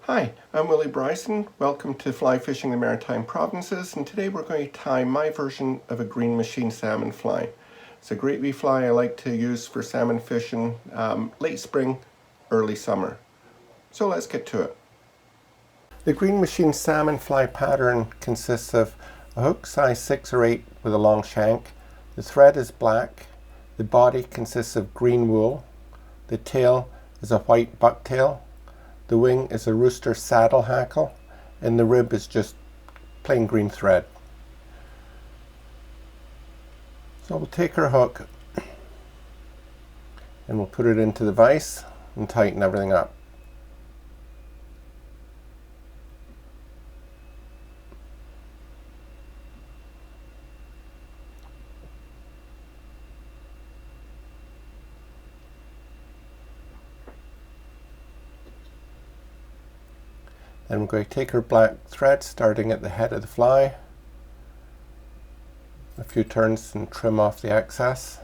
Hi, I'm Willie Bryson. Welcome to Fly Fishing the Maritime Provinces, and today we're going to tie my version of a green machine salmon fly. It's a great wee fly I like to use for salmon fishing late spring, early summer. So let's get to it. The green machine salmon fly pattern consists of a hook size 6 or 8 with a long shank. The thread is black. The body consists of green wool. The tail is a white bucktail. The wing is a rooster saddle hackle, and the rib is just plain green thread. So we'll take our hook and we'll put it into the vise and tighten everything up. Then we're going to take our black thread starting at the head of the fly, a few turns and trim off the excess.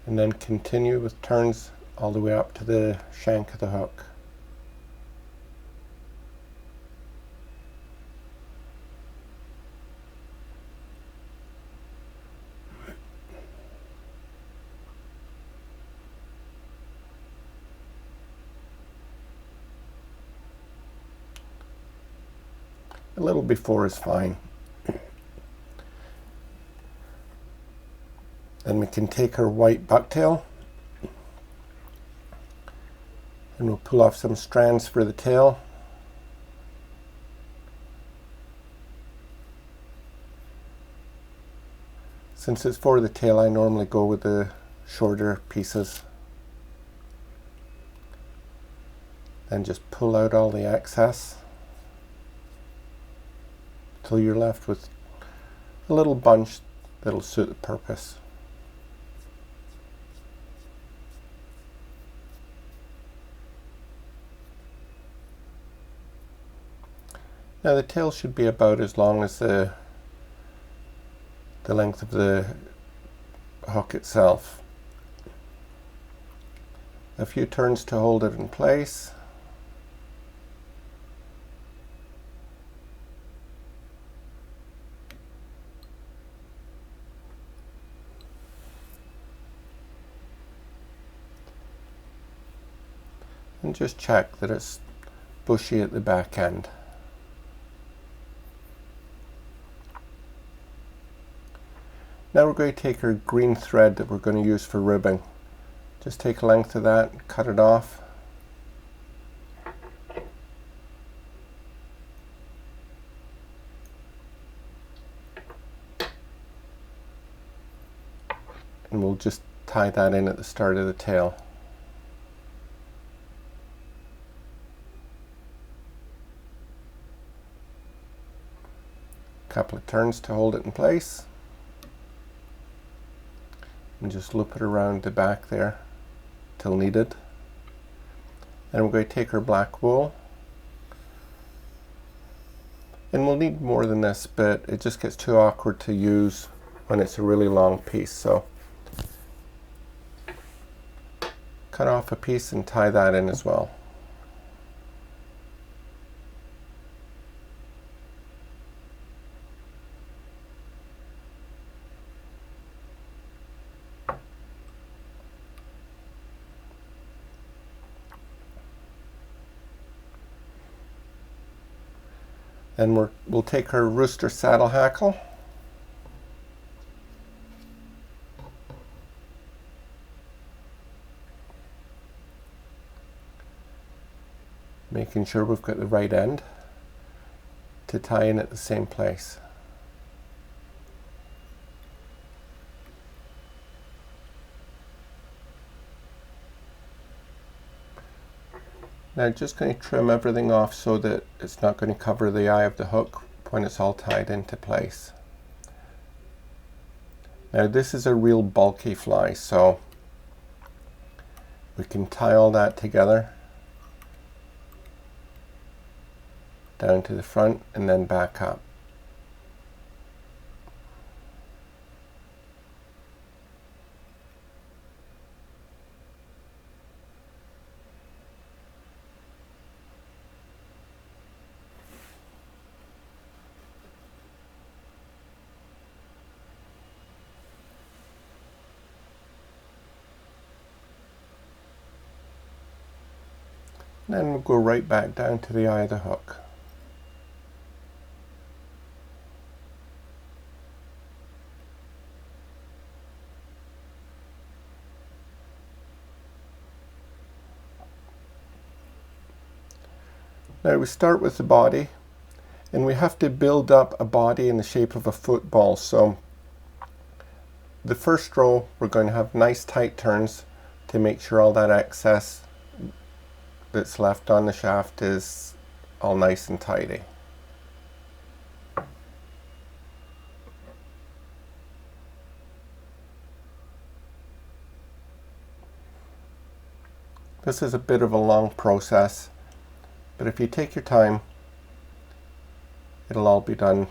And then continue with turns all the way up to the shank of the hook. A little before is fine. Then we can take our white bucktail and we'll pull off some strands for the tail. Since it's for the tail, I normally go with the shorter pieces. Then just pull out all the excess till you're left with a little bunch that'll suit the purpose. Now the tail should be about as long as the length of the hook itself. A few turns to hold it in place. And just check that it's bushy at the back end. Now we're going to take our green thread that we're going to use for ribbing. Just take a length of that, cut it off. And we'll just tie that in at the start of the tail. Couple of turns to hold it in place, and just loop it around the back there till needed. Then we're going to take our black wool, and we'll need more than this, but it just gets too awkward to use when it's a really long piece, so cut off a piece and tie that in as well. Then we'll take our rooster saddle hackle, making sure we've got the right end to tie in at the same place. Now just going to trim everything off so that it's not going to cover the eye of the hook when it's all tied into place. Now this is a real bulky fly, so we can tie all that together down to the front and then back up. Then we'll go right back down to the eye of the hook. Now we start with the body, and we have to build up a body in the shape of a football. So the first row we're going to have nice tight turns to make sure all that excess that's left on the shaft is all nice and tidy. This is a bit of a long process, but if you take your time, it'll all be done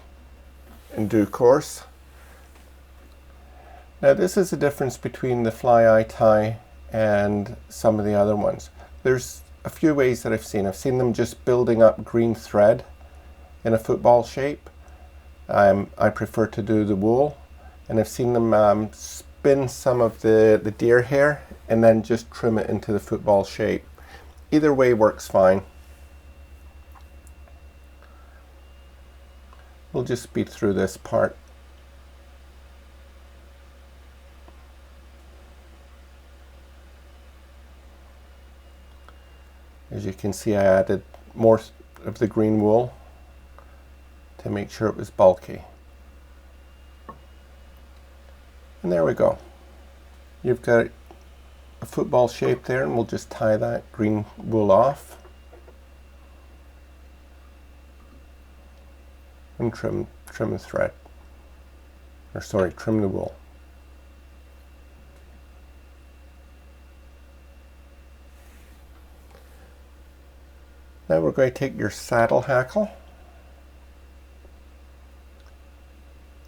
in due course. Now this is the difference between the fly eye tie and some of the other ones. There's a few ways that I've seen. I've seen them just building up green thread in a football shape. I prefer to do the wool, and I've seen them spin some of the deer hair and then just trim it into the football shape. Either way works fine. We'll just speed through this part. As you can see, I added more of the green wool to make sure it was bulky. And there we go. You've got a football shape there, and we'll just tie that green wool off and trim the thread, or sorry, trim the wool. Now we're going to take your saddle hackle,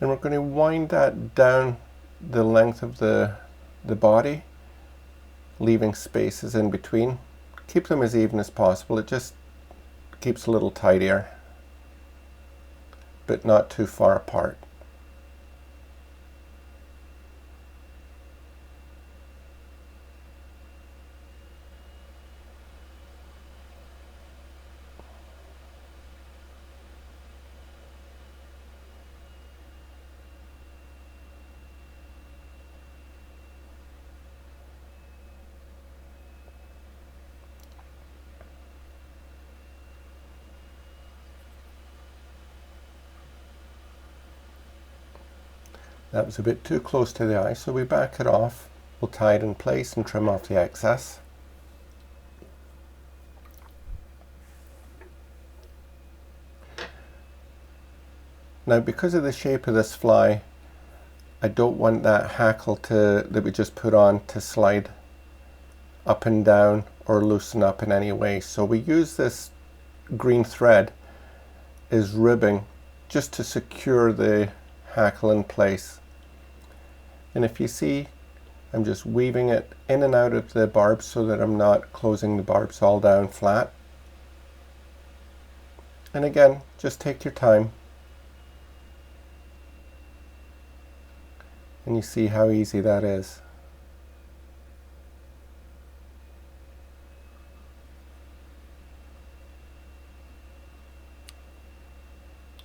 and we're going to wind that down the length of the body, leaving spaces in between. Keep them as even as possible. It just keeps a little tidier, but not too far apart. That was a bit too close to the eye, so we back it off. We'll tie it in place and trim off the excess. Now, because of the shape of this fly, I don't want that hackle that we just put on to slide up and down or loosen up in any way. So we use this green thread as ribbing just to secure the hackle in place. And if you see, I'm just weaving it in and out of the barbs so that I'm not closing the barbs all down flat. And again, just take your time. And you see how easy that is.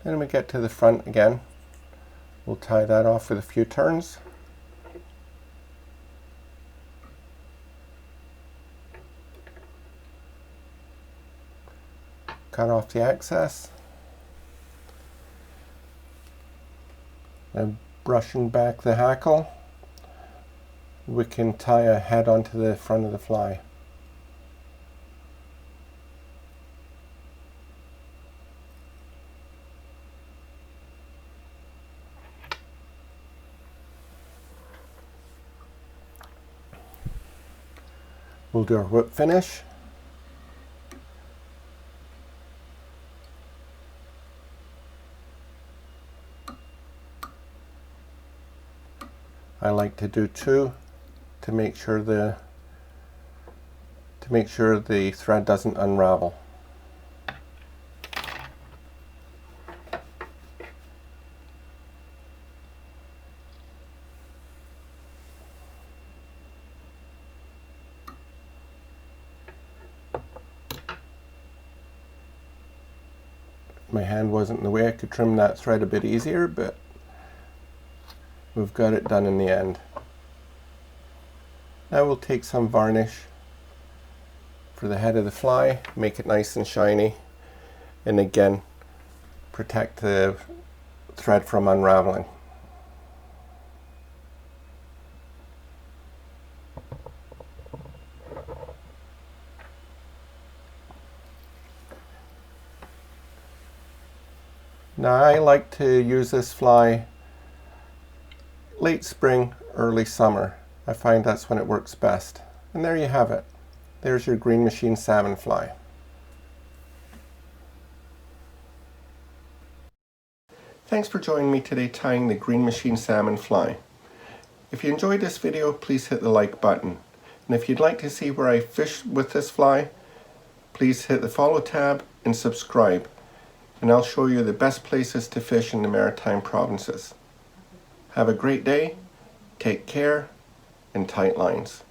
And we get to the front again. We'll tie that off with a few turns. Cut off the excess. And brushing back the hackle, we can tie a head onto the front of the fly. We'll do our whip finish. I like to do 2 to make sure the thread doesn't unravel. My hand wasn't in the way. I could trim that thread a bit easier, but we've got it done in the end. Now we'll take some varnish for the head of the fly, make it nice and shiny, and again protect the thread from unraveling. Now I like to use this fly late spring, early summer. I find that's when it works best. And there you have it. There's your green machine salmon fly. Thanks for joining me today tying the green machine salmon fly. If you enjoyed this video, please hit the like button. And if you'd like to see where I fish with this fly, please hit the follow tab and subscribe. And I'll show you the best places to fish in the Maritime provinces. Have a great day, take care, and tight lines.